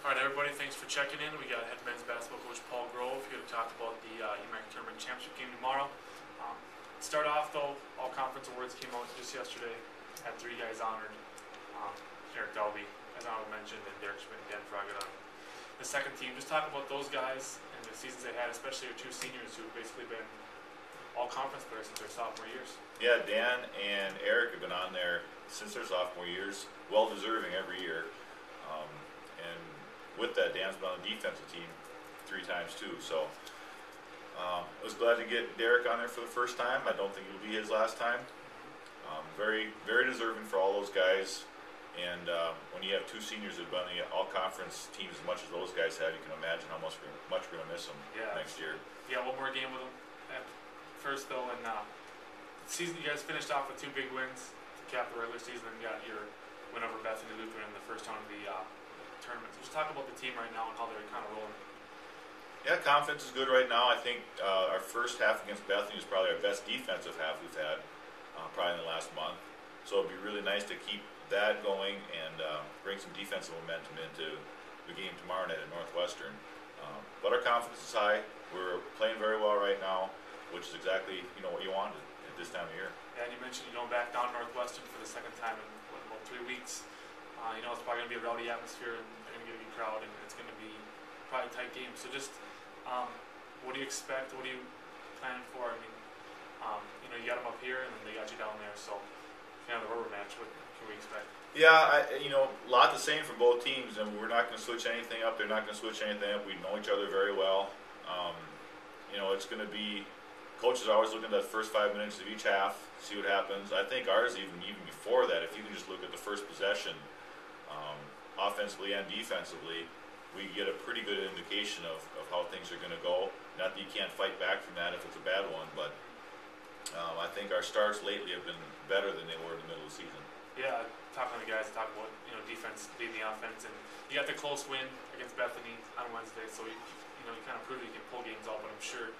All right, everybody, thanks for checking in. We got head men's basketball coach Paul Grove here to talk about the American Tournament Championship game tomorrow. Start off, though, all conference awards came out just yesterday. Had three guys honored. Eric Dalby, as I mentioned, and Derek Schmidt and Dan Froggatt on the second team. Just talk about those guys and the seasons they had, especially our two seniors who've basically been all conference players since their sophomore years. Yeah, Dan and Eric have been on there since their sophomore years, well deserving every year. And with that, Dan's been on the defensive team 3 times too. So I was glad to get Derek on there for the first time. I don't think it'll be his last time. Very, very deserving for all those guys. And when you have 2 seniors that have been on the all-conference team as much as those guys have, you can imagine how much we're going to miss them next year. Yeah, one more game with them at first, though. And the season, you guys finished off with 2 big wins to cap the regular season and got your win over Bethany Lutheran in the first round of the tournament. So just talk about the team right now and how they're kind of rolling. Yeah, confidence is good right now. I think our first half against Bethany is probably our best defensive half we've had probably in the last month. So it'd be really nice to keep that going and bring some defensive momentum into the game tomorrow night at Northwestern. But our confidence is high. We're playing very well right now, which is exactly what you wanted at this time of year. Yeah, and you mentioned back down to Northwestern for the second time in about 3 weeks. It's probably going to be a rowdy atmosphere and they're going to get a good crowd and it's going to be probably a tight game. So just what do you expect? What are you planning for? I mean, you got them up here and then they got you down there. So kind of the rubber match. What can we expect? Yeah, a lot the same from both teams, and we're not going to switch anything up. They're not going to switch anything up. We know each other very well. It's going to be, coaches are always looking at the first 5 minutes of each half, see what happens. I think ours even before that, if you can just look at the first possession, offensively and defensively, we get a pretty good indication of how things are going to go. Not that you can't fight back from that if it's a bad one, but I think our starts lately have been better than they were in the middle of the season. Yeah, talking to the guys, talk about defense beating the offense, and you got the close win against Bethany on Wednesday, so you kind of proved you can pull games out. But I'm sure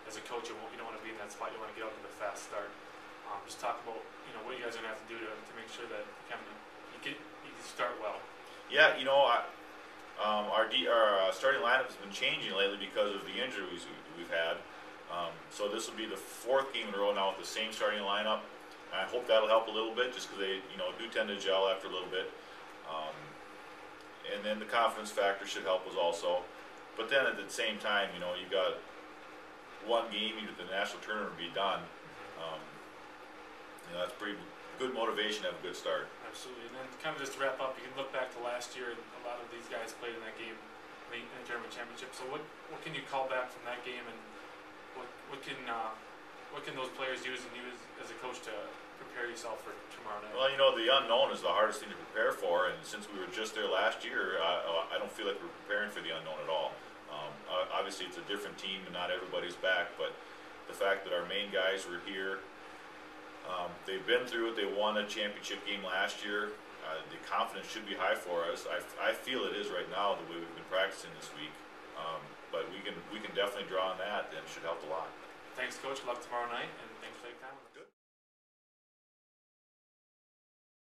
as a coach, you don't want to be in that spot. You want to get out to the fast start. Just talk about what you guys are going to have to do to make sure that you start well. Yeah, our starting lineup has been changing lately because of the injuries we've had. So this will be the 4th game in a row now with the same starting lineup. I hope that'll help a little bit, just because they do tend to gel after a little bit. And then the confidence factor should help us also. But then at the same time, you got one game into the national tournament to be done. That's pretty good motivation to have a good start. Absolutely. And then kind of just to wrap up, you can look back to last year, and a lot of these guys played in that game in the tournament championship. So what can you call back from that game, and what can those players use and use as a coach to prepare yourself for tomorrow night? Well, the unknown is the hardest thing to prepare for, and since we were just there last year, I don't feel like we're preparing for the unknown at all. Obviously, it's a different team, and not everybody's back, but the fact that our main guys were here, they've been through it. They won a championship game last year. The confidence should be high for us. I feel it is right now, the way we've been practicing this week. But we can definitely draw on that, and it should help a lot. Thanks, Coach. Good luck tomorrow night, and thanks for taking time with us.